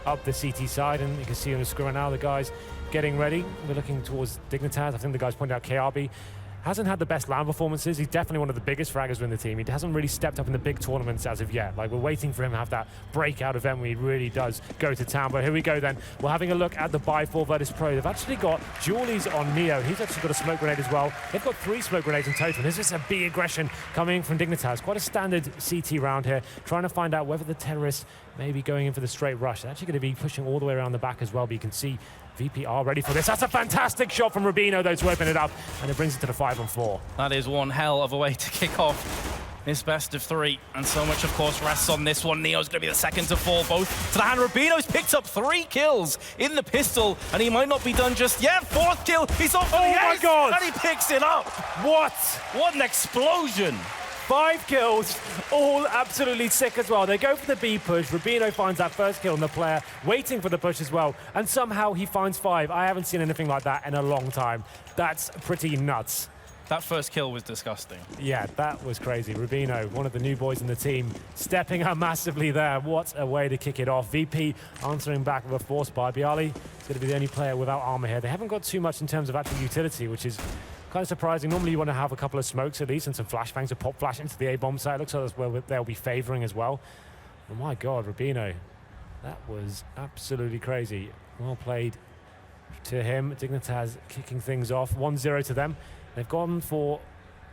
up the CT side, and you can see on the screen now the guys getting ready. We're looking towards Dignitas. I think the guys pointed out Kjaerbye hasn't had the best LAN performances. He's definitely one of the biggest fraggers in the team. He hasn't really stepped up in the big tournaments as of yet. Like, we're waiting for him to have that breakout event where he really does go to town. But here we go then. We're having a look at the by4 Virtus.pro. They've actually got Julies on Neo. He's actually got a smoke grenade as well. They've got 3 smoke grenades in total. There's just a big aggression coming from Dignitas. Quite a standard CT round here, trying to find out whether the terrorists may be going in for the straight rush. They're actually going to be pushing all the way around the back as well, but you can see VP are ready for this. That's a fantastic shot from RUBINO, though, to open it up, and it brings it to the 5-on-4. That is one hell of a way to kick off this best of 3. And so much, of course, rests on this one. Neo's going to be the second to fall, both to the hand. RUBINO's picked up 3 kills in the pistol, and he might not be done just yet. 4th kill, he's off for the my God! And he picks it up. What? What an explosion. 5 kills, all absolutely sick as well. They go for the B push. RUBINO finds that first kill on the player, waiting for the push as well, and somehow he finds 5. I haven't seen anything like that in a long time. That's pretty nuts. That first kill was disgusting. Yeah, that was crazy. RUBINO, one of the new boys in the team, stepping up massively there. What a way to kick it off. VP answering back with a force buy. byali is going to be the only player without armor here. They haven't got too much in terms of actual utility, which is kind of surprising. Normally you want to have a couple of smokes at least and some flashbangs to pop flash into the A-bomb site. It looks like that's where they'll be favoring as well. Oh my God, RUBINO. That was absolutely crazy. Well played to him. Dignitas kicking things off. 1-0 to them. They've gone for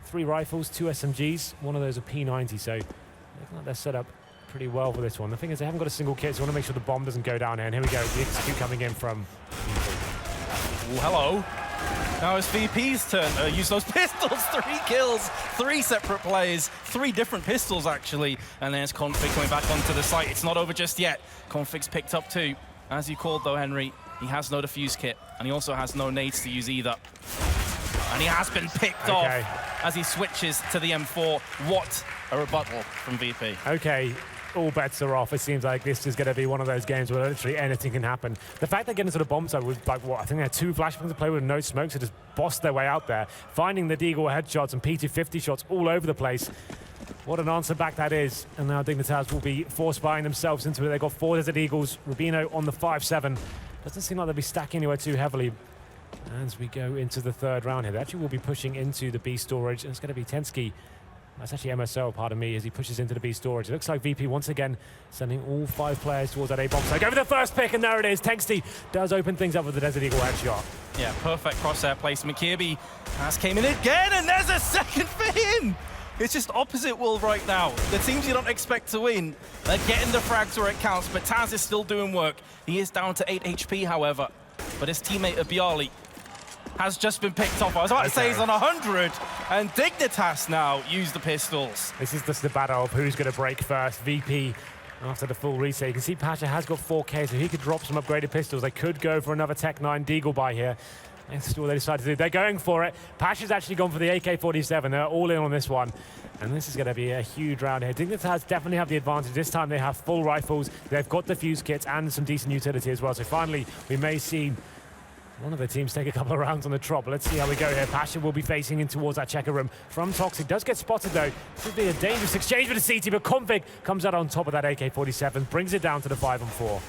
3 rifles, 2 SMGs. One of those a P90, so looking like they're set up pretty well for this one. The thing is, they haven't got a single kit, so I want to make sure the bomb doesn't go down here. And here we go, the execute coming in from Ooh, hello. Now it's VP's turn to use those pistols. 3 kills, 3 separate plays, 3 different pistols actually. And there's Config coming back onto the site. It's not over just yet. Config's picked up 2. As you called though, Henry, he has no defuse kit, and he also has no nades to use either. And he has been picked off as he switches to the M4. What a rebuttal from VP. Okay, all bets are off. It seems like this is going to be one of those games where literally anything can happen. The fact they get into the bomb site with, like, what, I think they had 2 flashbangs to play with no smoke, so just bossed their way out there, finding the Deagle headshots and P250 shots all over the place. What an answer back that is. And now Dignitas will be force buying themselves into it. They've got 4 Desert Eagles. RUBINO on the 5-7. Doesn't seem like they'll be stacking anywhere too heavily as we go into the 3rd round here. They actually will be pushing into the B storage, and it's going to be tenzki. That's actually MSO, pardon me, as he pushes into the B storage. It looks like VP once again sending all 5 players towards that A-bomb. So go for the first pick, and there it is. tenzki does open things up with the Desert Eagle headshot. Yeah, perfect crosshair placement. Kjaerbye has came in again, and there's a second for him. It's just opposite will right now. The teams you don't expect to win, they're getting the frags where it counts, but Taz is still doing work. He is down to 8 HP, however. But his teammate, byali, has just been picked off. I was about to say he's on 100, and Dignitas now use the pistols. This is just the battle of who's going to break first. VP, after the full reset, you can see Pasha has got 4K, so he could drop some upgraded pistols. They could go for another Tech 9 Deagle buy here. That's what they decided to do. They're going for it. Pasha's actually gone for the AK-47. They're all in on this one. And this is going to be a huge round here. Dignitas definitely have the advantage. This time they have full rifles. They've got defuse kits and some decent utility as well. So finally, we may see one of the teams take a couple of rounds on the trot, but let's see how we go here. Pasha will be facing in towards that checker room from Toxic. Does get spotted though. This would be a dangerous exchange with the CT, but Config comes out on top of that AK-47, brings it down to the 5-on-4.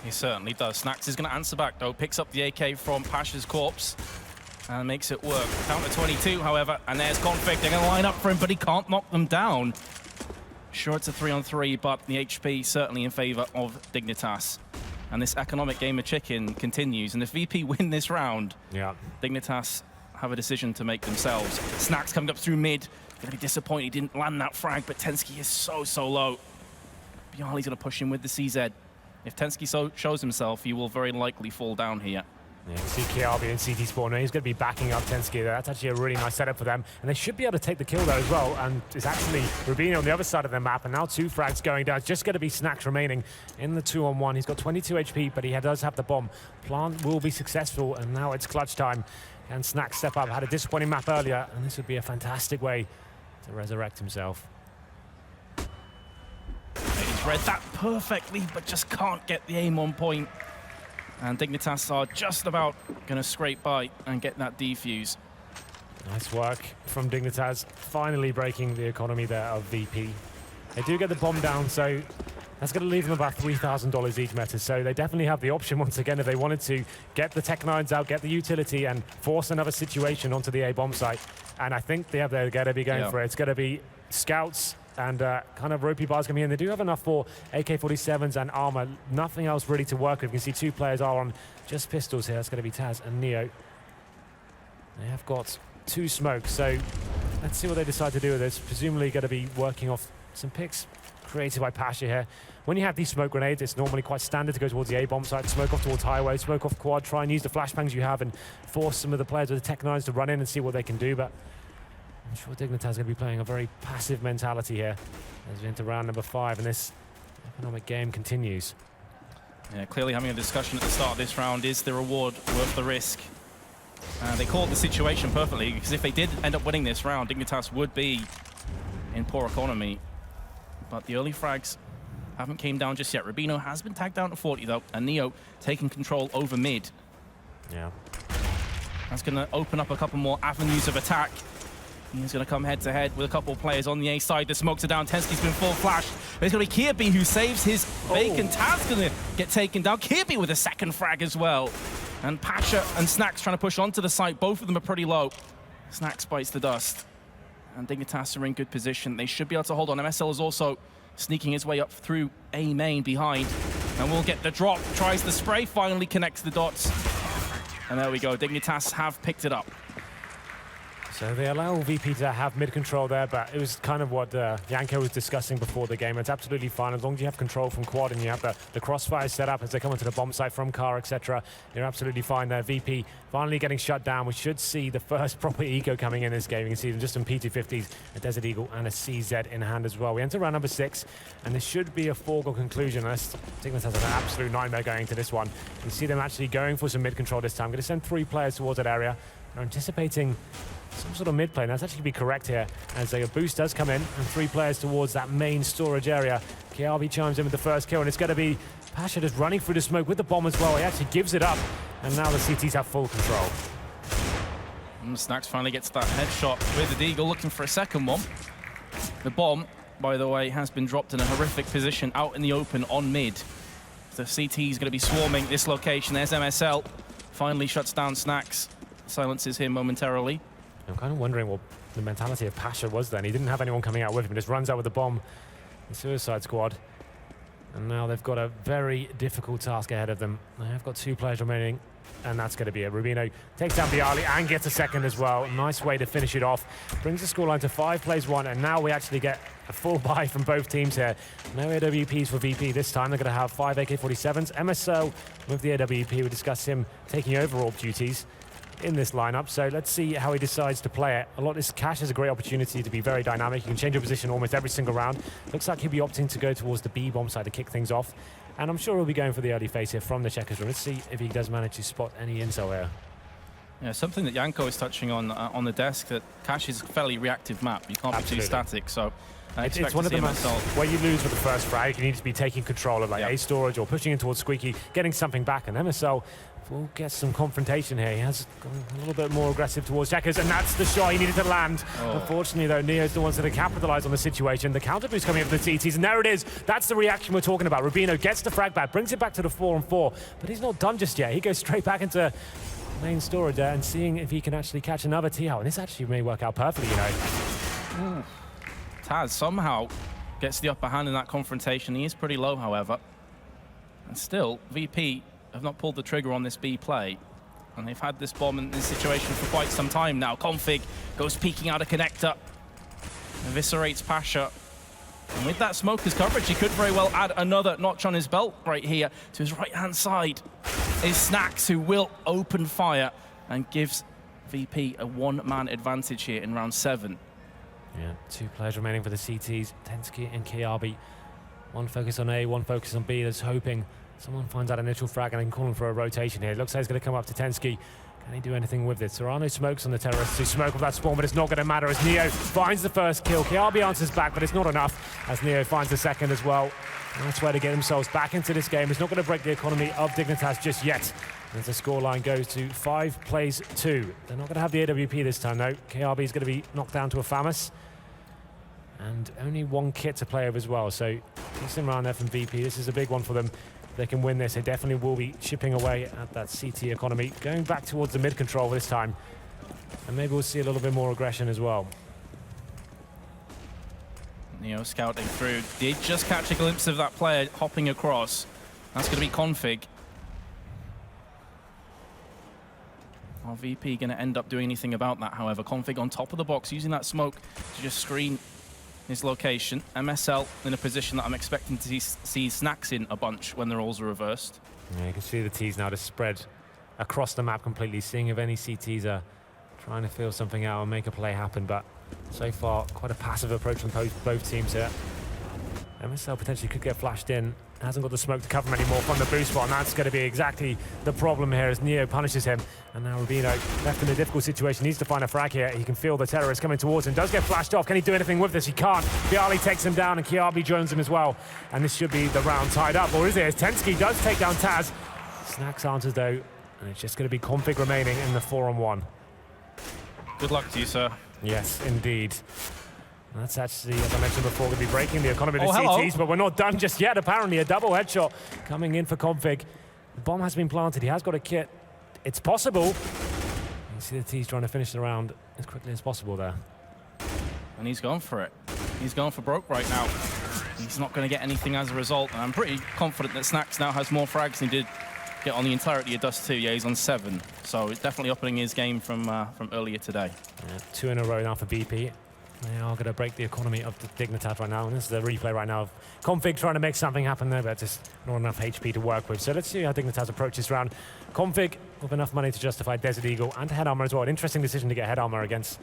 He certainly does. Snax is going to answer back though, picks up the AK from Pasha's corpse and makes it work. Down to 22, however, and there's Config. They're going to line up for him, but he can't knock them down. Sure, it's a 3-on-3, but the HP certainly in favor of Dignitas. And this economic game of chicken continues. And if VP win this round, Dignitas have a decision to make themselves. Snax coming up through mid. Gonna be disappointed he didn't land that frag, but tenzki is so low. byali's gonna push him with the CZ. If tenzki shows himself, he will very likely fall down here. Yeah, you see Kjaerbye and CT spawn. He's going to be backing up tenzki there. That's actually a really nice setup for them. And they should be able to take the kill there as well. And it's actually RUBINO on the other side of the map. And now 2 frags going down. It's just going to be Snax remaining in the 2-on-1. He's got 22 HP, but he does have the bomb. Plant will be successful, and now it's clutch time. And Snax step up. Had a disappointing map earlier, and this would be a fantastic way to resurrect himself. He's read that perfectly, but just can't get the aim on point. And Dignitas are just about going to scrape by and get that defuse. Nice work from Dignitas, finally breaking the economy there of VP. They do get the bomb down, so That's going to leave them about $3,000 each meta, so they definitely have the option once again if they wanted to get the Tech-9s out, get the utility, and force another situation onto the A bomb site. And I think they're going to be going for it. It's going to be scouts and kind of ropey bars coming in. They do have enough for AK-47s and armor, nothing else really to work with. You can see 2 players are on just pistols here. It's going to be Taz and Neo. They have got 2 smokes, so let's see what they decide to do with this. Presumably going to be working off some picks created by Pasha here. When you have these smoke grenades, it's normally quite standard to go towards the A-bomb site, smoke off towards highway, smoke off quad, try and use the flashbangs you have and force some of the players with the Tech-9s to run in and see what they can do. But I'm sure Dignitas is going to be playing a very passive mentality here as we enter round number 5 and this economic game continues. Yeah, clearly having a discussion at the start of this round, is the reward worth the risk? They called the situation perfectly, because if they did end up winning this round, Dignitas would be in poor economy. But the early frags haven't came down just yet. RUBINO has been tagged down to 40 though, and Neo taking control over mid. Yeah. That's going to open up a couple more avenues of attack. He's going to come head to head with a couple of players on the A side. The smokes are down. Tenzki's been full flashed. It's going to be Kjaerbye who saves his vacant. Taz going to get taken down. Kjaerbye with a second frag as well. And Pasha and Snax trying to push onto the site. Both of them are pretty low. Snax bites the dust. And Dignitas are in good position. They should be able to hold on. MSL is also sneaking his way up through A main behind. And we'll get the drop. Tries the spray. Finally connects the dots. And there we go. Dignitas have picked it up. So they allow VP to have mid-control there, but it was kind of what Janko was discussing before the game. It's absolutely fine as long as you have control from quad and you have the crossfire set up as they come into the bomb site from car, etc. You're absolutely fine there. VP finally getting shut down. We should see the first proper eco coming in this game. You can see them just some P250s, a Desert Eagle, and a CZ in hand as well. We enter round number 6, and this should be a foregone conclusion. Unless Dignitas has an absolute nightmare going into this one. You can see them actually going for some mid-control this time. Going to send 3 players towards that area. They're anticipating some sort of mid play. That's actually be correct here, as a boost does come in, and 3 players towards that main storage area. Kjaerbye chimes in with the first kill, and it's going to be Pasha just running through the smoke with the bomb as well. He actually gives it up, and now the CTs have full control. Snax finally gets that headshot with the Deagle, looking for a second one. The bomb, by the way, has been dropped in a horrific position out in the open on mid. The CT is going to be swarming this location. There's MSL. Finally shuts down Snax. Silences him momentarily. I'm kind of wondering what the mentality of Pasha was then. He didn't have anyone coming out with him. He just runs out with the bomb. The Suicide Squad. And now they've got a very difficult task ahead of them. They have got 2 players remaining, and that's going to be it. RUBINO takes down byali and gets a second as well. Nice way to finish it off. Brings the scoreline to 5 plays 1, and now we actually get a full buy from both teams here. No AWPs for VP this time. They're going to have 5 AK-47s. MSO with the AWP. We discussed him taking over AWP duties in this lineup, so let's see how he decides to play it. A lot of this Cash has a great opportunity to be very dynamic. You can change your position almost every single round. Looks like he'll be opting to go towards the B bomb side to kick things off, and I'm sure he'll be going for the early phase here from the checkers room. Let's see if he does manage to spot any intel here. Yeah, something that Janko is touching on the desk, that Cash is a fairly reactive map. You can't be too static, so it's one of the maps where you lose with the first frag. You need to be taking control of A storage or pushing in towards Squeaky, getting something back, and MSL will get some confrontation here. He has gone a little bit more aggressive towards checkers, and that's the shot he needed to land. Unfortunately, though, Neo's the ones that have capitalized on the situation. The counter boost coming up from the CTs, and there it is. That's the reaction we're talking about. RUBINO gets the frag back, brings it back to the 4-on-4, but he's not done just yet. He goes straight back into main storage there and seeing if he can actually catch another T-Howl. And this actually may work out perfectly, you know. Taz somehow gets the upper hand in that confrontation. He is pretty low, however. And still, VP have not pulled the trigger on this B play. And they've had this bomb in this situation for quite some time now. Config goes peeking out a connector. Eviscerates Pasha. And with that smoker's coverage, he could very well add another notch on his belt right here. To his right-hand side is Snax, who will open fire and gives VP a 1-man advantage here in round 7. Yeah, 2 players remaining for the CTs, tenzki and Kjaerbye. 1 focus on A, 1 focus on B. That's hoping someone finds that initial frag and then calling for a rotation here. It looks like he's going to come up to tenzki. Can he do anything with it? There are no smokes on the terrorists who smoke with that spawn, but it's not going to matter as Neo finds the first kill. Kjaerbye answers back, but it's not enough as Neo finds the second as well. Nice way to get themselves back into this game. It's not going to break the economy of Dignitas just yet, as the scoreline goes to 5 plays 2. They're not going to have the AWP this time, though. Kjaerbye is going to be knocked down to a FAMAS. And only one kit to play with as well, so decent round there from VP. This is a big one for them. If they can win this, they definitely will be chipping away at that CT economy. Going back towards the mid control this time. And maybe we'll see a little bit more aggression as well. Neo scouting through. Did just catch a glimpse of that player hopping across. That's going to be Config. Are VP going to end up doing anything about that, however? Config on top of the box, using that smoke to just screen his location. MSL in a position that I'm expecting to see Snax in a bunch when the roles are reversed. Yeah, you can see the T's now just spread across the map completely, seeing if any CTs are trying to feel something out and make a play happen, but so far quite a passive approach from both teams here. MSL potentially could get flashed in. Hasn't got the smoke to cover him anymore from the boost spot, and that's going to be exactly the problem here as Neo punishes him. And now RUBINO, left in a difficult situation, needs to find a frag here. He can feel the terrorist coming towards him. Does get flashed off. Can he do anything with this? He can't. byali takes him down, and Kjaerbye joins him as well. And this should be the round tied up, or is it? As tenzki does take down Taz. Snax answers though, and it's just going to be Config remaining in the 4-on-1. Good luck to you, sir. Yes, indeed. That's actually, as I mentioned before, going to be breaking the economy of the CTs, but we're not done just yet. Apparently, a double headshot coming in for Config. The bomb has been planted. He has got a kit. It's possible. You see the T's trying to finish the round as quickly as possible there. And he's going for it. He's going for broke right now. He's not going to get anything as a result. And I'm pretty confident that Snax now has more frags than he did get on the entirety of Dust 2. Yeah, he's on 7. So it's definitely upping his game from earlier today. Yeah, 2 in a row now for BP. They are going to break the economy of the Dignitas right now, and this is the replay right now of Config trying to make something happen there, but just not enough HP to work with. So let's see how Dignitas approach this round. Config with enough money to justify Desert Eagle and head armor as well. An interesting decision to get head armor against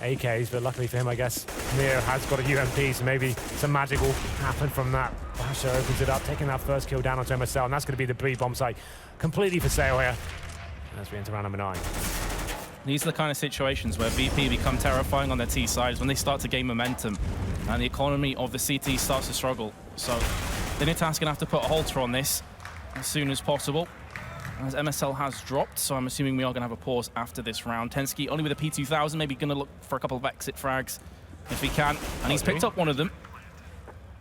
AKs, but luckily for him, I guess, Neo has got a UMP, so maybe some magic will happen from that. Basha opens it up, taking that first kill down onto MSL, and that's going to be the B bomb site completely for sale here as we enter round number 9. These are the kind of situations where VP become terrifying on their T sides when they start to gain momentum and the economy of the CT starts to struggle. So Dignitas going to have to put a halter on this as soon as possible, as MSL has dropped, so I'm assuming we are going to have a pause after this round. tenzki only with a P2000, maybe going to look for a couple of exit frags if he can, and he's picked up one of them.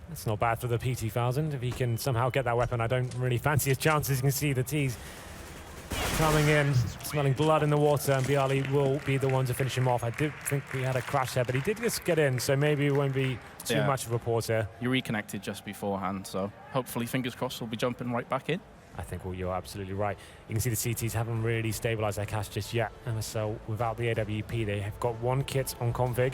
That's not bad for the P2000. If he can somehow get that weapon, I don't really fancy his chances. You can see the T's coming in, smelling blood in the water, and byali will be the one to finish him off. I did think we had a crash there, but he did just get in, so maybe it won't be too much of a pause here. You reconnected just beforehand, so hopefully, fingers crossed, we'll be jumping right back in. I think you're absolutely right. You can see the CTs haven't really stabilized their cash just yet. MSL, without the AWP, they have got 1 kit on Config.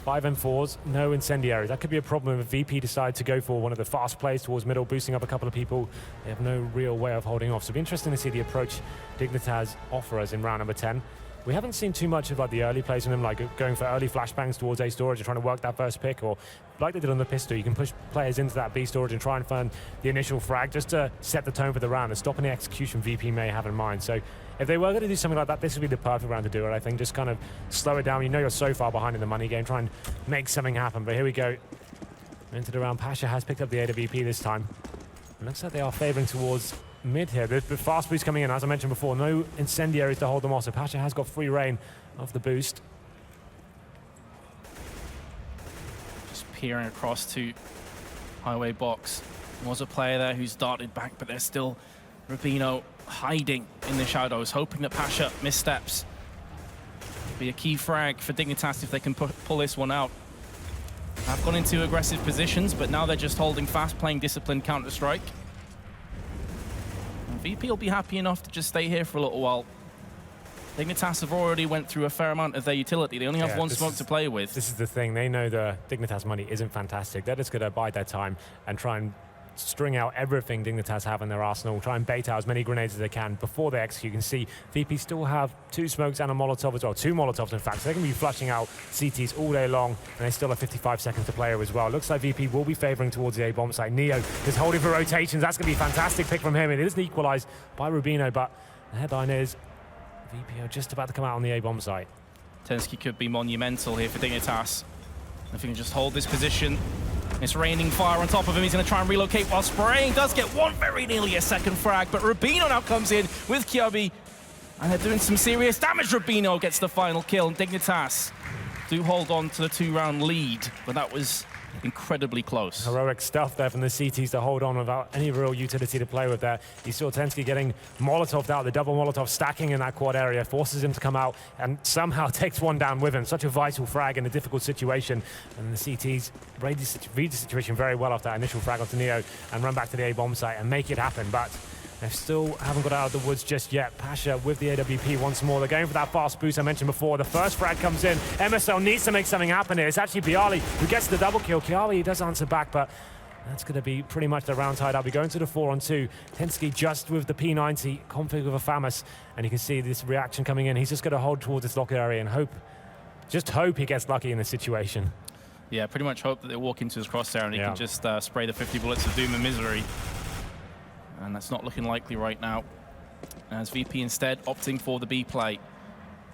5 M4s, no incendiaries. That could be a problem if VP decide to go for one of the fast plays towards middle, boosting up a couple of people. They have no real way of holding off. So it'll be interesting to see the approach Dignitas offer us in round number 10. We haven't seen too much of like the early plays from them, like going for early flashbangs towards A storage and trying to work that first pick, or like they did on the pistol, you can push players into that B storage and try and find the initial frag just to set the tone for the round and stop any execution VP may have in mind. So if they were going to do something like that, this would be the perfect round to do it, I think. Just kind of slow it down. You know you're so far behind in the money game. Try and make something happen. But here we go. Into the round. Pasha has picked up the AWP this time. It looks like they are favoring towards mid here. The fast boost coming in, as I mentioned before. No incendiaries to hold them off. So Pasha has got free reign of the boost. Just peering across to highway box. There was a player there who's darted back, but there's still RUBINO hiding in the shadows, hoping that Pasha missteps. It'll be a key frag for Dignitas if they can pull this one out. Have gone into aggressive positions, but now they're just holding fast, playing disciplined Counter-Strike. And VP will be happy enough to just stay here for a little while. Dignitas have already went through a fair amount of their utility. They only have 1 smoke to play with. This is the thing. They know the Dignitas money isn't fantastic. They're just going to bide their time and try and string out everything Dignitas have in their arsenal, try and bait out as many grenades as they can before they execute. You can see VP still have 2 smokes and a Molotov as well, 2 Molotovs in fact, so they can be flushing out CTs all day long, and they still have 55 seconds to play as well. Looks like VP will be favoring towards the A bomb site. Neo is holding for rotations. That's going to be a fantastic pick from him. It isn't equalized by RUBINO, but the headline is VP are just about to come out on the A bomb site. tenzki could be monumental here for Dignitas. If he can just hold this position. It's raining fire on top of him. He's going to try and relocate while spraying. Does get one, very nearly a second frag, but RUBINO now comes in with Kjaerbye, and they're doing some serious damage. RUBINO gets the final kill, and Dignitas do hold on to the 2-round lead, but that was incredibly close. Heroic stuff there from the CTs to hold on without any real utility to play with there. You saw tenzki getting Molotov'd out, the double Molotov stacking in that quad area, forces him to come out and somehow takes one down with him. Such a vital frag in a difficult situation. And the CTs read the situation very well after that initial frag onto Neo and run back to the A-bomb site and make it happen. But they still haven't got out of the woods just yet. Pasha with the AWP once more. They're going for that fast boost I mentioned before. The first frag comes in. MSL needs to make something happen here. It's actually byali who gets the double kill. Kjaerbye does answer back, but that's going to be pretty much the round tied up. We're going to the 4-on-2. tenzki just with the P90, config with a FAMAS, and you can see this reaction coming in. He's just going to hold towards this locker area and hope he gets lucky in this situation. Yeah, pretty much hope that they walk into his crosshair and he can just spray the 50 bullets of doom and misery. And that's not looking likely right now, as VP instead opting for the B play.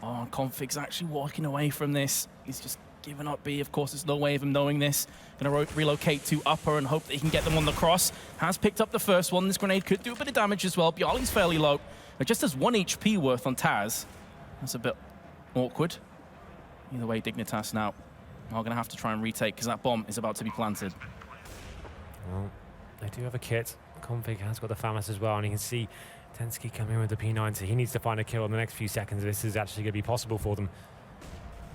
Oh, Config's actually walking away from this. He's just given up B. Of course, there's no way of him knowing this. Going to relocate to upper and hope that he can get them on the cross. Has picked up the first one. This grenade could do a bit of damage as well. byali's fairly low. It just has 1 HP worth on Taz. That's a bit awkward. Either way, Dignitas now are going to have to try and retake because that bomb is about to be planted. Well, they do have a kit. Config has got the FAMAS as well, and you can see tenzki coming with the P90. He needs to find a kill in the next few seconds. This is actually going to be possible for them.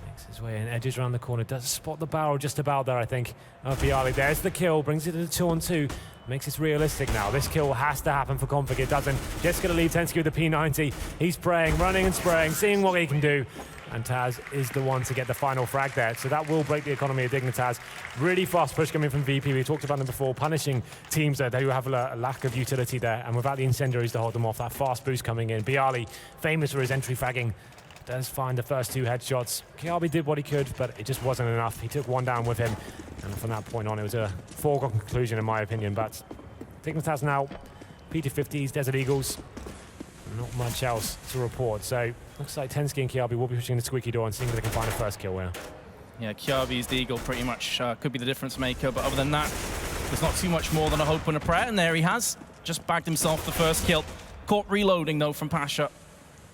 Makes his way in, edges around the corner, does spot the barrel just about there, I think. Oh, byali, there's the kill, brings it to the 2-on-2. Makes this realistic now. This kill has to happen for Config. It doesn't. Just going to leave tenzki with the P90. He's praying, running and spraying, seeing what he can do. And Taz is the one to get the final frag there. So that will break the economy of Dignitas. Really fast push coming from VP. We talked about them before, punishing teams there who have a lack of utility there. And without the incendiaries to hold them off, that fast boost coming in. byali, famous for his entry fragging, does find the first 2 headshots. Kjaerbye did what he could, but it just wasn't enough. He took one down with him. And from that point on, it was a foregone conclusion in my opinion. But Dignitas now, P250s, Desert Eagles. Not much else to report. So looks like tenzki and Kjaerbye will be pushing the squeaky door and seeing if they can find a first kill here. Yeah, Kjaerbye's the eagle pretty much could be the difference maker, but other than that, there's not too much more than a hope and a prayer, and there he has. Just bagged himself the first kill. Caught reloading though from Pasha,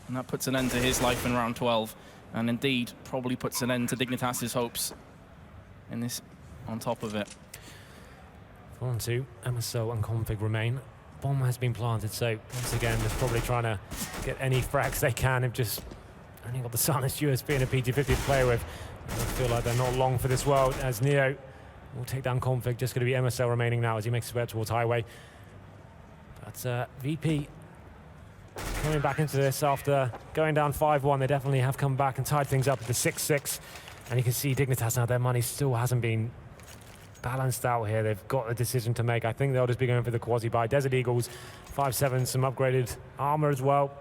and that puts an end to his life in round 12, and indeed probably puts an end to Dignitas' hopes in this on top of it. 4-on-2, MSL and Config remain. Bomb has been planted, so once again, they're probably trying to get any frags they can. They've just only got the silenced USB and a P250 to play with. I feel like they're not long for this world, as Neo will take down Config. Just going to be MSL remaining now as he makes his way towards Highway. But VP coming back into this after going down 5-1. They definitely have come back and tied things up at the 6-6. And you can see Dignitas now, their money still hasn't been balanced out here. They've got a decision to make. I think they'll just be going for the quasi-buy. Desert Eagles, 5-7, some upgraded armor as well.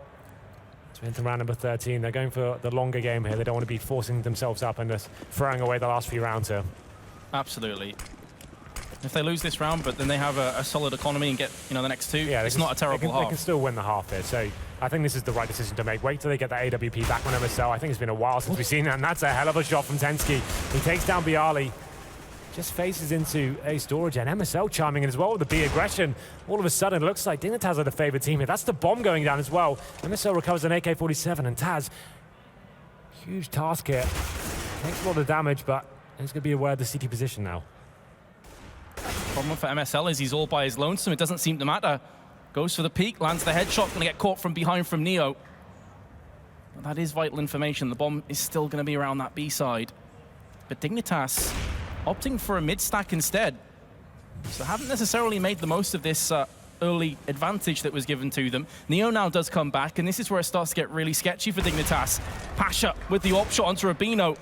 So into round number 13. They're going for the longer game here. They don't want to be forcing themselves up and just throwing away the last few rounds here. Absolutely. If they lose this round, but then they have a solid economy and get the next 2, it's not a terrible half. They can still win the half here. So I think this is the right decision to make. Wait till they get that AWP back on MSL. I think it's been a while since we've seen that, and that's a hell of a shot from tenzki. He takes down byali. Just faces into a storage, and MSL chiming in as well with the B aggression. All of a sudden, it looks like Dignitas are the favorite team here. That's the bomb going down as well. MSL recovers an AK-47, and Taz, huge task here. Takes a lot of damage, but he's going to be aware of the CT position now. Problem for MSL is he's all by his lonesome. It doesn't seem to matter. Goes for the peak, lands the headshot, going to get caught from behind from Neo. But that is vital information. The bomb is still going to be around that B side. But Dignitas opting for a mid-stack instead. So haven't necessarily made the most of this early advantage that was given to them. Neo now does come back, and this is where it starts to get really sketchy for Dignitas. Pasha with the op shot onto RUBINO.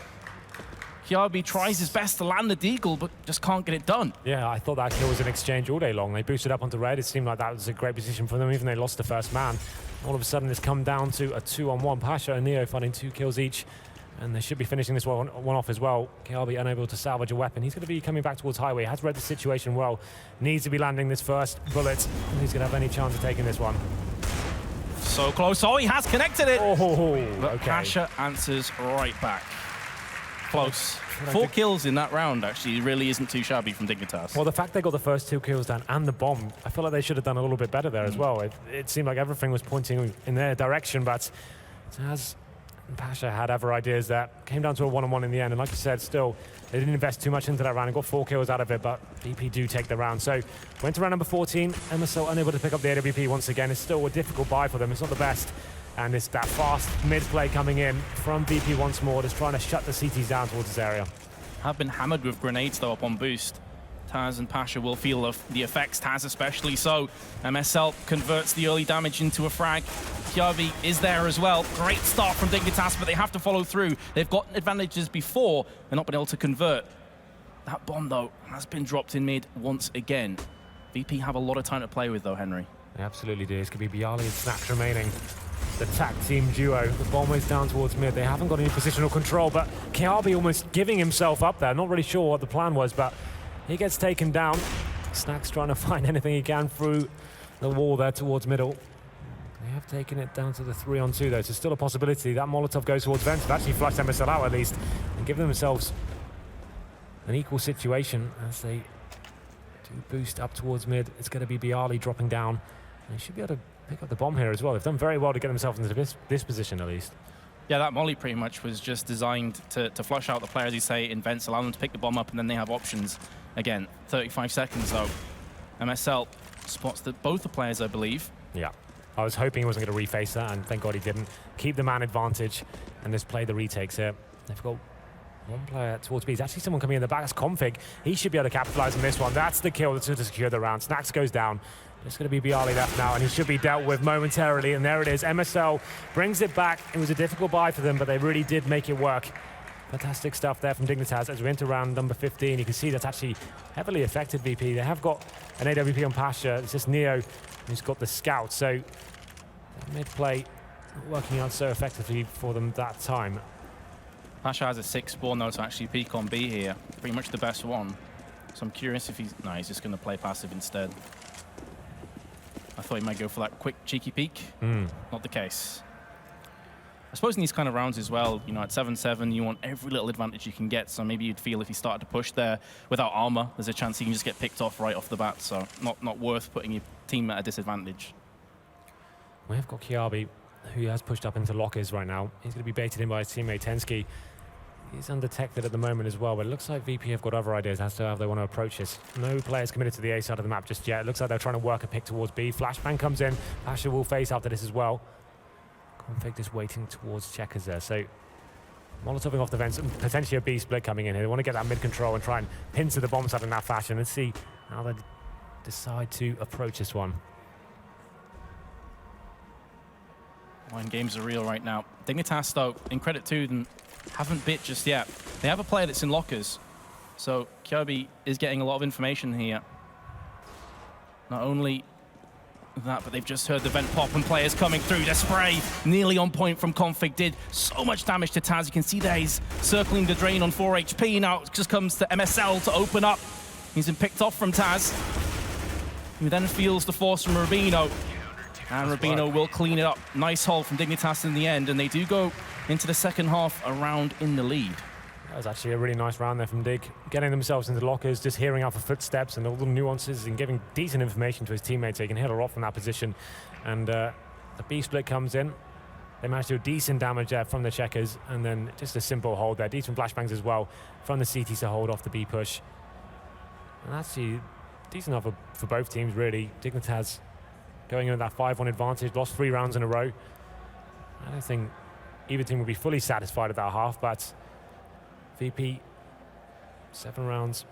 Kjaerbye tries his best to land the deagle, but just can't get it done. Yeah, I thought that kill was an exchange all day long. They boosted up onto red. It seemed like that was a great position for them, even they lost the first man. All of a sudden, it's come down to a 2-on-1. Pasha and Neo finding 2 kills each. And they should be finishing this one off as well. Kjaerbye unable to salvage a weapon. He's going to be coming back towards Highway. Has read the situation well. Needs to be landing this first bullet. He's going to have any chance of taking this one. So close. Oh, he has connected it. Oh, but okay. Pasha answers right back. Close. 4 kills in that round, actually, really isn't too shabby from Dignitas. Well, the fact they got the first 2 kills down and the bomb, I feel like they should have done a little bit better there as well. It seemed like everything was pointing in their direction, but Taz Pasha had other ideas there. Came down to a one-on-one in the end, and like you said, still, they didn't invest too much into that round and got 4 kills out of it, but VP do take the round. So, went to round number 14, MSL unable to pick up the AWP once again. It's still a difficult buy for them, it's not the best. And it's that fast mid-play coming in from VP once more, just trying to shut the CTs down towards this area. Have been hammered with grenades though up on boost. Taz and Pasha will feel the effects, Taz especially so. MSL converts the early damage into a frag. Kjaerbye is there as well. Great start from Dignitas, but they have to follow through. They've got advantages before, they're not been able to convert. That bomb though has been dropped in mid once again. VP have a lot of time to play with though, Henry. They absolutely do. It's going to be byali and Snax remaining. The tag team duo. The bomb is down towards mid. They haven't got any positional control, but Kjaerbye almost giving himself up there. Not really sure what the plan was, but he gets taken down. Snax trying to find anything he can through the wall there towards middle. They have taken it down to the 3-on-2 though, so still a possibility. That Molotov goes towards Vents. They've actually flushed MSL out at least and give themselves an equal situation as they do boost up towards mid. It's going to be byali dropping down. They should be able to pick up the bomb here as well. They've done very well to get themselves into this position at least. Yeah, that molly pretty much was just designed to flush out the player, as you say, in Vents, allow them to pick the bomb up, and then they have options. Again, 35 seconds though. MSL spots both the players, I believe. Yeah, I was hoping he wasn't going to reface that, and thank God he didn't. Keep the man advantage and just play the retakes here. They've got one player towards B. There's actually someone coming in the back. That's Config. He should be able to capitalize on this one. That's the kill that's going to secure the round. Snax goes down. It's going to be byali left now, and he should be dealt with momentarily. And there it is. MSL brings it back. It was a difficult buy for them, but they really did make it work. Fantastic stuff there from Dignitas as we enter round number 15. You can see that's actually heavily affected VP. They have got an AWP on Pasha. It's just Neo who's got the scout. So mid-play working out so effectively for them that time. Pasha has a 6 spawn though to actually peek on B here. Pretty much the best one. So I'm curious if he's... No, he's just going to play passive instead. I thought he might go for that quick cheeky peek. Not the case. I suppose in these kind of rounds as well, you know, at 7-7, you want every little advantage you can get. So maybe you'd feel if he started to push there without armor, there's a chance he can just get picked off right off the bat. So not worth putting your team at a disadvantage. We have got Kjaerbye, who has pushed up into lockers right now. He's going to be baited in by his teammate tenzki. He's undetected at the moment as well, but it looks like VP have got other ideas as to how they want to approach this. No players committed to the A side of the map just yet. It looks like they're trying to work a pick towards B. Flashbang comes in. Pasha will face after this as well. Config is waiting towards checkers there. So Molotoving off the vents, and potentially a B split coming in here. They want to get that mid control and try and pin to the bomb side in that fashion and see how they decide to approach this one. Mind games are real right now. Dignitas, though, in credit to them, haven't bit just yet. They have a player that's in lockers. So Kjaerbye is getting a lot of information here. Not only that, but they've just heard the vent pop and players coming through. The spray nearly on point from Config. Did so much damage to Taz. You can see there he's circling the drain on 4 HP. Now it just comes to MSL to open up. He's been picked off from Taz, who then feels the force from RUBINO. And RUBINO will clean it up. Nice haul from Dignitas in the end, and they do go into the second half around in the lead. That was actually a really nice round there from Dig. Getting themselves into lockers, just hearing out for footsteps and all the nuances and giving decent information to his teammates so he can hit a lot from that position. And the B split comes in. They managed to do decent damage there from the checkers, and then just a simple hold there. Decent flashbangs as well from the CTs to hold off the B push. And actually decent enough for both teams, really. Dignitas going in with that 5-1 advantage, lost 3 rounds in a row. I don't think either team would be fully satisfied at that half, but VP, 7 rounds,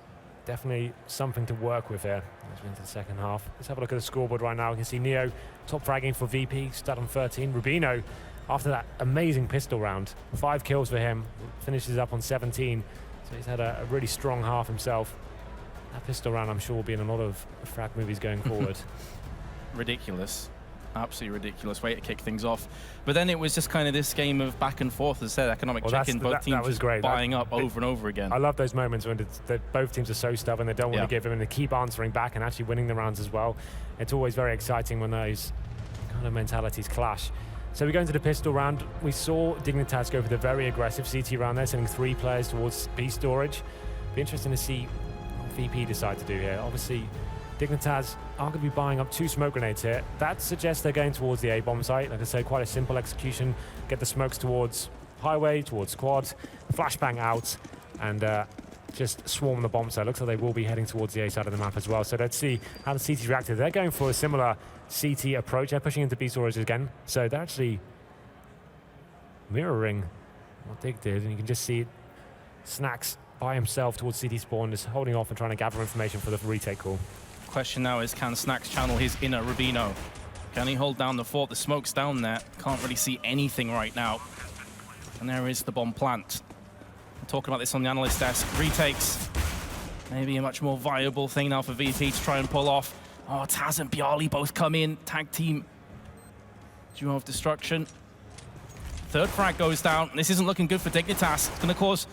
definitely something to work with here as we enter the second half. Let's have a look at the scoreboard right now. You can see Neo top fragging for VP, stat on 13. RUBINO, after that amazing pistol round, 5 kills for him, finishes up on 17. So he's had a really strong half himself. That pistol round, I'm sure, will be in a lot of frag movies going forward. Ridiculous. Absolutely ridiculous way to kick things off. But then it was just kind of this game of back and forth, as I said, economic check-in, both teams was great. Buying up over and over again. I love those moments when both teams are so stubborn, they don't want to give them, and they keep answering back and actually winning the rounds as well. It's always very exciting when those kind of mentalities clash. So we go into the pistol round. We saw Dignitas go for the very aggressive CT round there, sending 3 players towards B storage. Be interesting to see what VP decide to do here. Obviously, Dignitas are going to be buying up 2 smoke grenades here. That suggests they're going towards the A-bomb site. Like I said, quite a simple execution. Get the smokes towards highway towards quad, flashbang out, and just swarm the bomb. So it looks like they will be heading towards the A side of the map as well. So let's see how the CT reacted. They're going for a similar CT approach. They're pushing into B storage again. So they're actually mirroring what Dig did, and you can just see Snax by himself towards CT spawn, just holding off and trying to gather information for the retake call. Question now is, can Snax channel his inner RUBINO? Can he hold down the fort? The smoke's down there. Can't really see anything right now. And there is the bomb plant. I'm talking about this on the analyst desk. Retakes, maybe a much more viable thing now for VP to try and pull off. Oh, Taz and byali both come in. Tag team duo of destruction. Third frag goes down. This isn't looking good for Dignitas. It's going to cause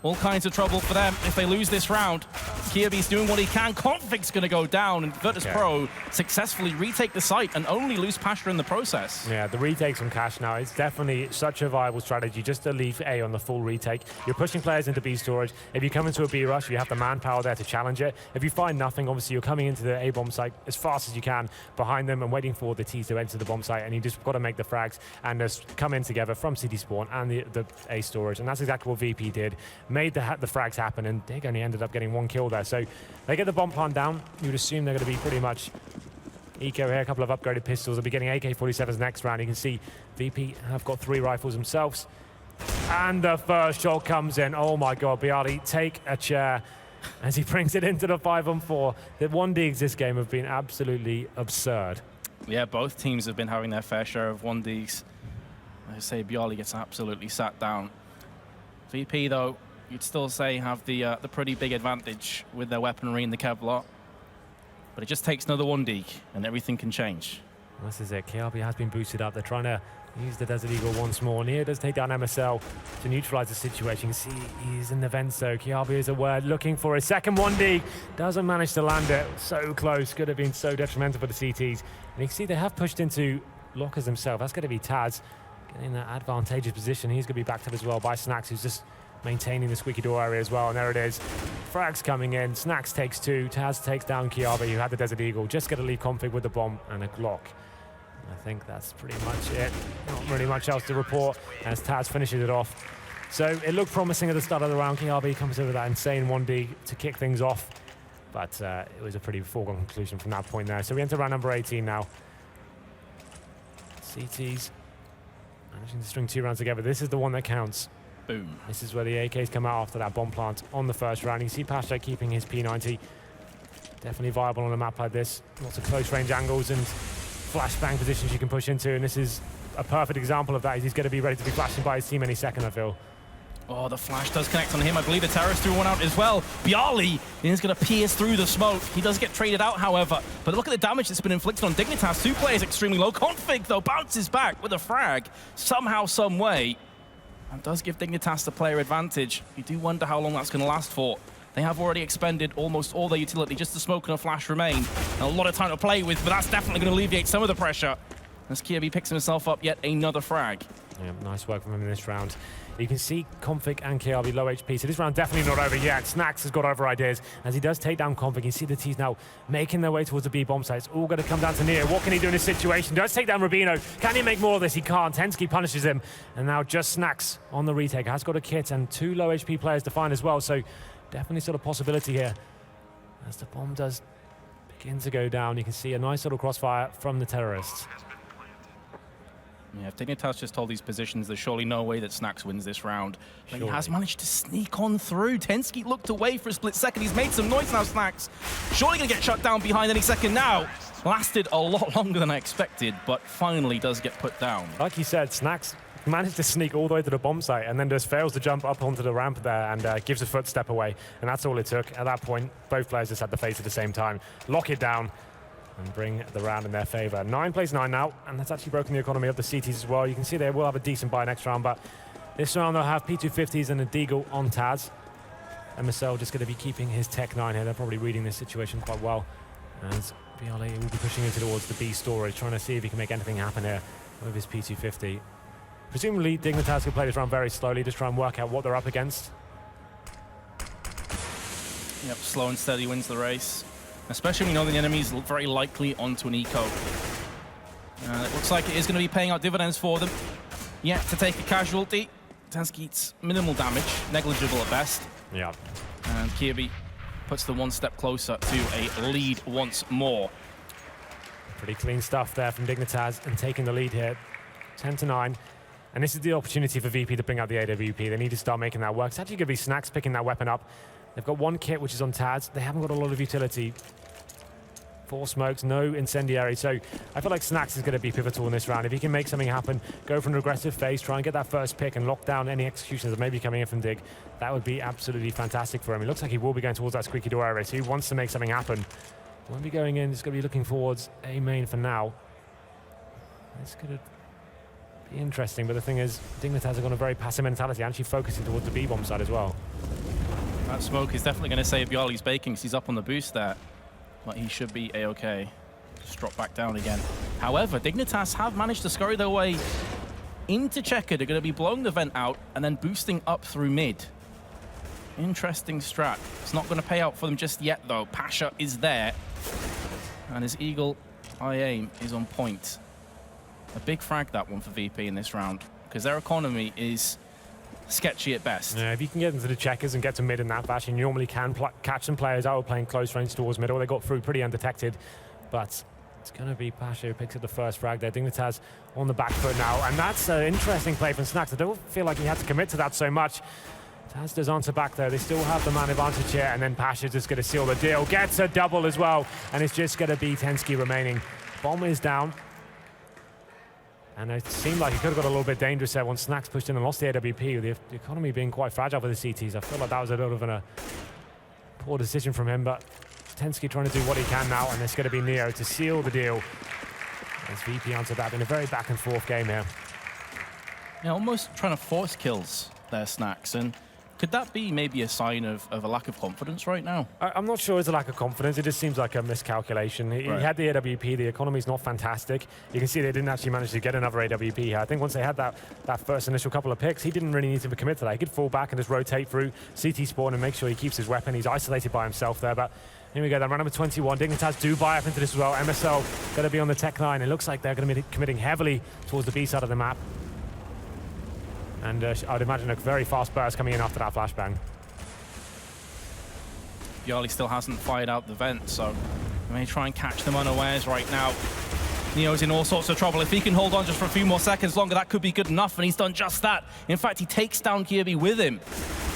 all kinds of trouble for them if they lose this round. Kjaerbye's doing what he can. Config's going to go down, and Virtus.pro successfully retake the site and only lose pasha in the process. Yeah, the retakes from Cash now, it's definitely such a viable strategy just to leave A on the full retake. You're pushing players into B storage. If you come into a B rush, you have the manpower there to challenge it. If you find nothing, obviously you're coming into the A bomb site as fast as you can behind them and waiting for the T's to enter the bomb site, and you just got to make the frags and just come in together from CT spawn and the A storage, and that's exactly what VP did. Made the frags happen, and Dig only ended up getting 1 kill there. So they get the bomb plant down. You'd assume they're going to be pretty much eco here. A couple of upgraded pistols. They'll be getting AK-47s next round. You can see VP have got 3 rifles themselves. And the first shot comes in. Oh my God, byali, take a chair as he brings it into the 5-on-4. The 1Ds this game have been absolutely absurd. Yeah, both teams have been having their fair share of 1Ds. I say byali gets absolutely sat down. VP, though, you'd still say have the pretty big advantage with their weaponry in the Kevlar. But it just takes another 1D, and everything can change. This is it. Kjaerbye has been boosted up. They're trying to use the Desert Eagle once more. Nia does take down MSL to neutralize the situation. You can see he's in the vent, so Kjaerbye is aware, looking for his second 1D. Doesn't manage to land it. So close. Could have been so detrimental for the CTs. And you can see they have pushed into lockers themselves. That's going to be Taz getting in that advantageous position. He's going to be backed up as well by Snax, who's just maintaining the squeaky door area as well. And there it is. Frags coming in. Snax takes 2. Taz takes down Kjaerbye, who had the Desert Eagle. Just going to leave config with the bomb and a Glock. I think that's pretty much it. Not really much else to report as Taz finishes it off. So it looked promising at the start of the round. Kjaerbye comes over that insane 1D to kick things off. But it was a pretty foregone conclusion from that point there. So we enter round number 18 now. CTs managing to string 2 rounds together. This is the one that counts. Boom. This is where the AKs come out after that bomb plant on the first round. You see pasha keeping his P90. Definitely viable on a map like this. Lots of close range angles and flashbang positions you can push into, and this is a perfect example of that. He's going to be ready to be flashing by his team any second, I feel. Oh, the flash does connect on him. I believe the terrorist threw one out as well. byali is going to pierce through the smoke. He does get traded out, however. But look at the damage that's been inflicted on Dignitas. 2 players extremely low. Config, though, bounces back with a frag somehow, some way. And does give Dignitas the player advantage. You do wonder how long that's going to last for. They have already expended almost all their utility. Just the smoke and a flash remain. And a lot of time to play with, but that's definitely going to alleviate some of the pressure. As Kjaerbye picks himself up yet another frag. Yeah, nice work from him in this round. You can see Config and Kjaerbye low HP, so this round definitely not over yet. Snax has got other ideas as he does take down Config. You can see the T's now making their way towards the B bomb site. It's all going to come down to Nia. What can he do in this situation? Does take down RUBINO. Can he make more of this? He can't. Tenzki punishes him. And now just Snax on the retake. Has got a kit and 2 low HP players to find as well. So definitely sort of possibility here. As the bomb does begin to go down, you can see a nice little crossfire from the terrorists. Yeah, if Dignitas just hold these positions, there's surely no way that Snax wins this round. But he has managed to sneak on through. Tenzki looked away for a split second. He's made some noise now, Snax. Surely going to get shut down behind any second now. Lasted a lot longer than I expected, but finally does get put down. Like you said, Snax managed to sneak all the way to the bomb site and then just fails to jump up onto the ramp there and gives a footstep away. And that's all it took. At that point, both players just had the face at the same time. Lock it down and bring the round in their favor. 9 plays 9 now, and that's actually broken the economy of the CTs as well. You can see they will have a decent buy next round, but this round they'll have P250s and a Deagle on Taz. MSL just going to be keeping his Tech 9 here. They're probably reading this situation quite well. As byali will be pushing into towards the B storage, trying to see if he can make anything happen here with his P250. Presumably, Dignitas will play this round very slowly, just try and work out what they're up against. Yep, slow and steady wins the race. Especially when you know the enemy's very likely onto an eco. It looks like it is going to be paying out dividends for them. Yet to take a casualty. tenzki eats minimal damage, negligible at best. Yeah. And Kjaerbye puts them one step closer to a lead once more. Pretty clean stuff there from Dignitas and taking the lead here, 10-9. And this is the opportunity for VP to bring out the AWP. They need to start making that work. It's actually going to be Snax picking that weapon up. They've got one kit, which is on Taz. They haven't got a lot of utility. 4 smokes, no incendiary. So I feel like Snax is going to be pivotal in this round. If he can make something happen, go for an aggressive phase, try and get that first pick and lock down any executions that may be coming in from Dig, that would be absolutely fantastic for him. It looks like he will be going towards that squeaky door area, so he wants to make something happen. Won't be going in, he's going to be looking towards A main for now. It's going to be interesting, but the thing is, Dignitas have got a very passive mentality, actually focusing towards the B-bomb side as well. That smoke is definitely going to save byali's baking because he's up on the boost there. But he should be A-okay. Just drop back down again. However, Dignitas have managed to scurry their way into Checker. They're going to be blowing the vent out and then boosting up through mid. Interesting strat. It's not going to pay out for them just yet, though. Pasha is there. And his Eagle eye aim is on point. A big frag, that one, for VP in this round, because their economy is sketchy at best. Yeah, if you can get into the checkers and get to mid in that fashion, you normally can catch some players out playing close range towards middle. They got through pretty undetected, but it's going to be Pasha who picks up the first frag there. Dignitas on the back foot now, and that's an interesting play from Snax. I don't feel like he had to commit to that so much. Taz does answer back there. They still have the man advantage here, and then Pasha's just going to seal the deal. Gets a double as well, and it's just going to be tenzki remaining. Bomb is down. And it seemed like it could have got a little bit dangerous there once Snax pushed in and lost the AWP. The economy being quite fragile for the CTs. I feel like that was a bit of a poor decision from him, but tenzki trying to do what he can now, and it's going to be Neo to seal the deal. As VP answered that in a very back and forth game here. Yeah, almost trying to force kills there, Snax. And could that be maybe a sign of a lack of confidence right now? I'm not sure it's a lack of confidence. It just seems like a miscalculation. He had the AWP. The economy's not fantastic. You can see they didn't actually manage to get another AWP here. I think once they had that first initial couple of picks, he didn't really need to commit to that. He could fall back and just rotate through CT spawn and make sure he keeps his weapon. He's isolated by himself there, but here we go. Then round number 21. Dignitas do buy up into this as well. MSL going to be on the tech line. It looks like they're going to be committing heavily towards the B side of the map. And I'd imagine a very fast burst coming in after that flashbang. byali still hasn't fired out the vent, so they may try and catch them unawares right now. Neo's in all sorts of trouble. If he can hold on just for a few more seconds longer, that could be good enough, and he's done just that. In fact, he takes down Kjaerbye with him.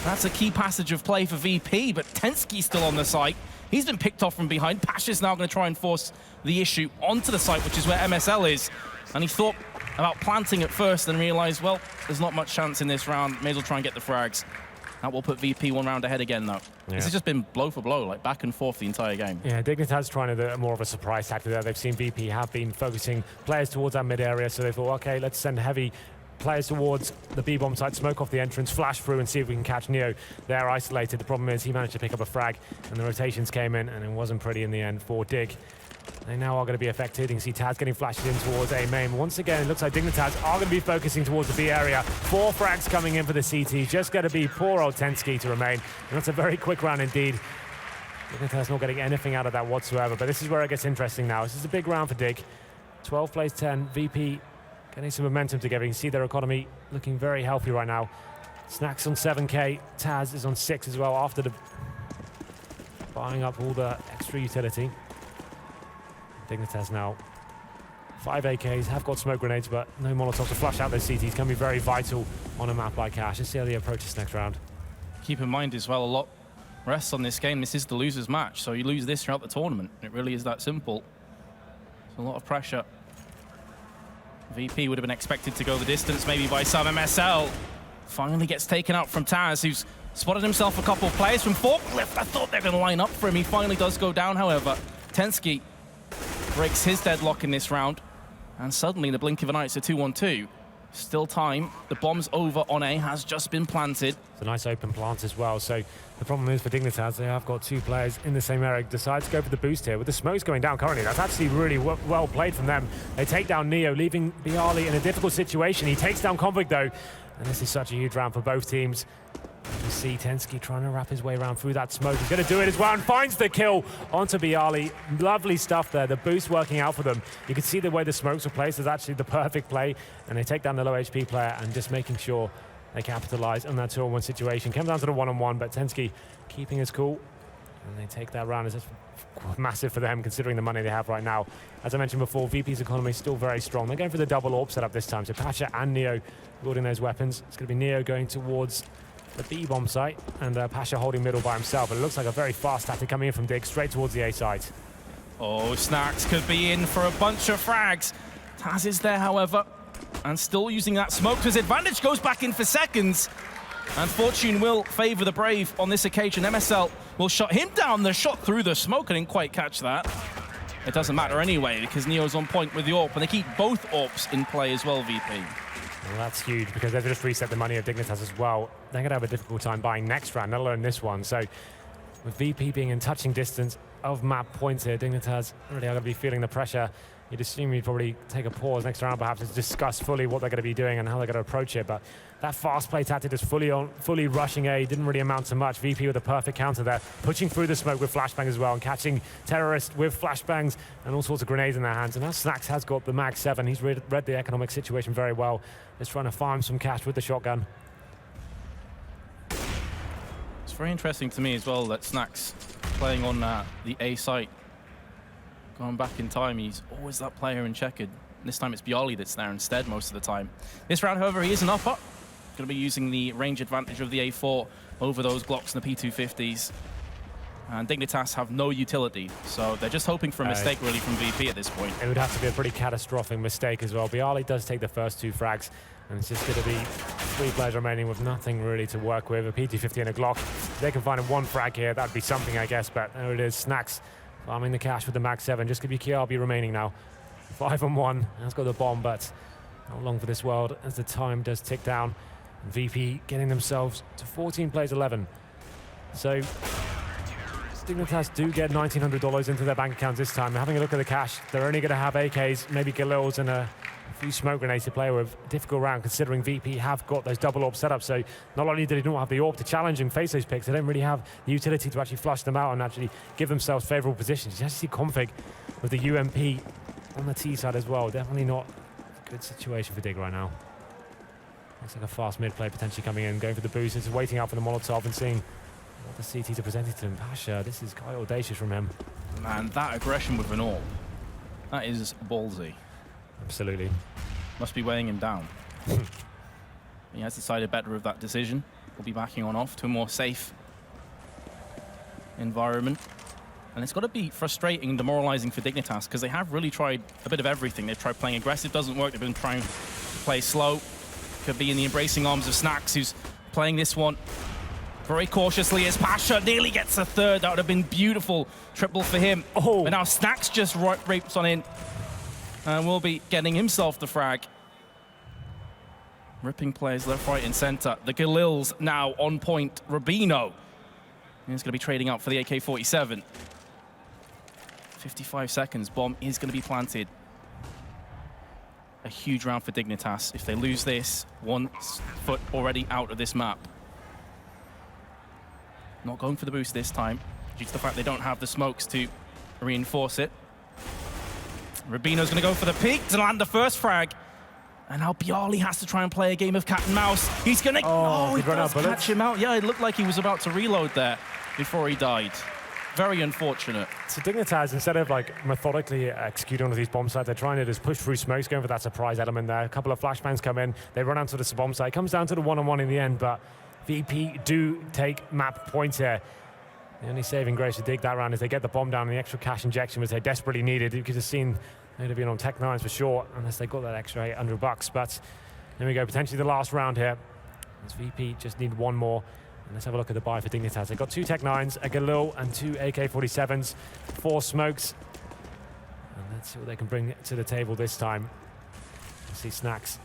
That's a key passage of play for VP, but tenzki's still on the site. He's been picked off from behind. Pasha's now going to try and force the issue onto the site, which is where MSL is. And he thought about planting at first and realized, well, there's not much chance in this round. May as well try and get the frags. That will put VP one round ahead again, though. Yeah. This has just been blow for blow, like back and forth the entire game. Yeah, Dignitas trying to do more of a surprise tactic there. They've seen VP have been focusing players towards that mid area, so they thought, okay, let's send heavy players towards the B-bomb site, smoke off the entrance, flash through and see if we can catch Neo. They're isolated. The problem is he managed to pick up a frag, and the rotations came in, and it wasn't pretty in the end for Dig. They now are going to be affected. You can see Taz getting flashed in towards A main. Once again, it looks like Dignitas are going to be focusing towards the B area. 4 frags coming in for the CT. Just going to be poor old tenzki to remain. And that's a very quick round indeed. Dignitas not getting anything out of that whatsoever. But this is where it gets interesting now. This is a big round for Dig. 12 plays 10. VP getting some momentum together. You can see their economy looking very healthy right now. Snax on 7K. Taz is on 6 as well after the buying up all the extra utility. Dignitas now 5 AKs, have got smoke grenades, but no Molotovs to flush out those CTs. Can be very vital on a map like Cash. Let's see how they approach this next round. Keep in mind as well, a lot rests on this game. This is the loser's match, so you lose this throughout the tournament. It really is that simple. It's a lot of pressure. VP would have been expected to go the distance, maybe by some. MSL finally gets taken out from Taz, who's spotted himself a couple of players from Forklift. I thought they were going to line up for him. He finally does go down, however. tenzki breaks his deadlock in this round, and suddenly in the blink of an eye it's a 2-1-2. Still time. The bomb's over on A, has just been planted. It's a nice open plant as well. So the problem is for Dignitas, they have got 2 players in the same area. Decide to go for the boost here with the smokes going down currently. That's actually really well played from them. They take down Neo, leaving byali in a difficult situation. He takes down Convict though, and this is such a huge round for both teams. You see tenzki trying to wrap his way around through that smoke. He's going to do it as well and finds the kill onto byali. Lovely stuff there. The boost working out for them. You can see the way the smokes were placed is actually the perfect play. And they take down the low HP player and just making sure They capitalize on that 2-on-1 situation. Comes down to the 1-on-1, but tenzki keeping his cool. And they take that round. It's massive for them considering the money they have right now. As I mentioned before, VP's economy is still very strong. They're going for the double AWP setup this time. So Pasha and Neo building those weapons. It's going to be Neo going towards the B-bomb site and Pasha holding middle by himself. But it looks like a very fast tactic coming in from Dig straight towards the A site. Oh, Snax could be in for a bunch of frags. Taz is there, however, and still using that smoke to his advantage. Goes back in for seconds. And fortune will favor the Brave on this occasion. MSL will shut him down. The shot through the smoke. I didn't quite catch that. It doesn't matter anyway because Neo's on point with the AWP. And they keep both AWPs in play as well, VP. Well, that's huge because they've just reset the money of Dignitas as well. They're going to have a difficult time buying next round, let alone this one. So with VP being in touching distance of map points here, Dignitas really are going to be feeling the pressure. You'd assume you'd probably take a pause next round perhaps to discuss fully what they're going to be doing and how they're going to approach it. But that fast play tactic is fully rushing A, didn't really amount to much. VP with a perfect counter there, pushing through the smoke with flashbangs as well and catching terrorists with flashbangs and all sorts of grenades in their hands. And now Snax has got the Mag 7. He's read the economic situation very well. Just trying to farm some cash with the shotgun. It's very interesting to me as well that Snax playing on the A site. Going back in time, he's always that player in checkered. This time it's byali that's there instead most of the time. This round, however, he is an upper. Going to be using the range advantage of the A4 over those Glocks and the P250s. And Dignitas have no utility, so they're just hoping for a mistake really from VP at this point. It would have to be a pretty catastrophic mistake as well. byali does take the first 2 frags, and it's just going to be 3 players remaining with nothing really to work with. A P250 and a Glock. If they can find 1 frag here, that'd be something, I guess, but there it is. Snax farming the cash with the Mag 7. Just going to be Kjaerbye remaining now. 5-on-1. Has got the bomb, but not long for this world as the time does tick down. And VP getting themselves to 14 plays 11. So Dignitas do get $1,900 into their bank accounts this time. Having a look at the cash, they're only going to have AKs, maybe Galils, and a few smoke grenades to play with. Difficult round considering VP have got those double AWP set up. So not only do they not have the AWP to challenge and face those picks, they don't really have the utility to actually flush them out and actually give themselves favorable positions. You have to see config with the UMP on the T side as well. Definitely not a good situation for Dig right now. Looks like a fast mid play potentially coming in, going for the boost. It's waiting out for the Molotov and seeing what the CTs are presenting to him. Pasha, this is quite audacious from him. Man, that aggression with an AWP, that is ballsy. Absolutely. Must be weighing him down. He has decided better with that decision. We'll be backing on off to a more safe environment. And it's got to be frustrating and demoralizing for Dignitas because they have really tried a bit of everything. They've tried playing aggressive, doesn't work. They've been trying to play slow. Could be in the embracing arms of Snax, who's playing this one very cautiously as Pasha nearly gets a 3rd. That would have been beautiful. Triple for him. Oh. But now Snax just rapes on in and will be getting himself the frag. Ripping players left, right, and center. The Galils now on point. RUBINO. He's going to be trading out for the AK-47. 55 seconds. Bomb is going to be planted. A huge round for Dignitas. If they lose this, 1 foot already out of this map. Not going for the boost this time, due to the fact they don't have the smokes to reinforce it. RUBINO's going to go for the peek to land the first frag. And now byali has to try and play a game of cat and mouse. He's going to... Oh, he does catch him out. Yeah, it looked like he was about to reload there before he died. Very unfortunate. So Dignitas, instead of like methodically executing one of these bomb sites, they're trying to just push through smokes, going for that surprise element there. A couple of flashbangs come in, they run onto the bomb site. It comes down to the 1-on-1 in the end, but VP do take map points here. The only saving grace to Dig that round is they get the bomb down and the extra cash injection which they desperately needed. You could have seen they'd have been on Tech 9s for sure, unless they got that extra $800. But there we go, potentially the last round here. As VP just need 1 more. And let's have a look at the buy for Dignitas. They've got 2 Tech 9s, a Galil, and 2 AK-47s, 4 smokes. And let's see what they can bring to the table this time. Let's see Snax.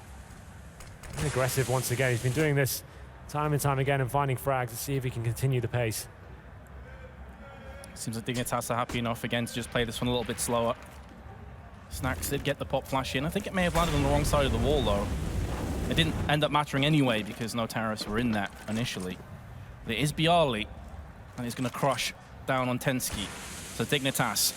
Aggressive once again. He's been doing this time and time again and finding frags to see if he can continue the pace. Seems like Dignitas are happy enough again to just play this one a little bit slower. Snax did get the pop flash in. I think it may have landed on the wrong side of the wall though. It didn't end up mattering anyway because no terrorists were in there initially. But it is byali, and he's going to crush down on tenzki. So Dignitas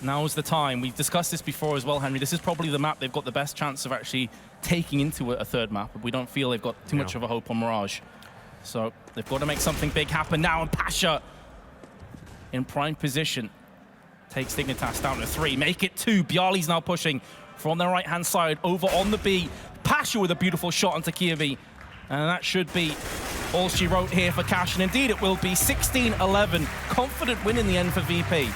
Now's the time. We've discussed this before as well, Henry. This is probably the map they've got the best chance of actually taking into a third map. But we don't feel they've got too much of a hope on Mirage. So they've got to make something big happen now. And Pasha in prime position takes Dignitas down to 3. Make it 2. byali's now pushing from the right-hand side over on the B. Pasha with a beautiful shot onto Kjaerbye. And that should be all she wrote here for Cash. And indeed it will be 16-11. Confident win in the end for VP.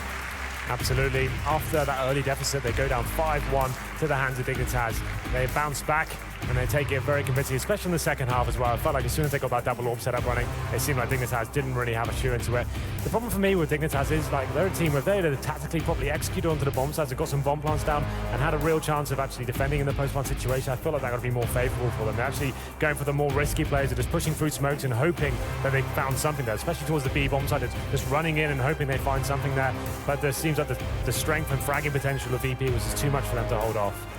Absolutely. After that early deficit, they go down 5-1 to the hands of Dignitas. They bounce back and they take it very convincingly, especially in the second half as well. I felt like as soon as they got that double orb setup running, it seemed like Dignitas didn't really have a shoe into it. The problem for me with Dignitas is like they're a team where they had tactically properly executed onto the bomb sites, they've got some bomb plants down and had a real chance of actually defending in the post-plant situation. I feel like that would be more favorable for them. They're actually going for the more risky plays. They're just pushing through smokes and hoping that they found something there, especially towards the B bomb site. It's just running in and hoping they find something there. But there seems like the strength and fragging potential of VP was just too much for them to hold off.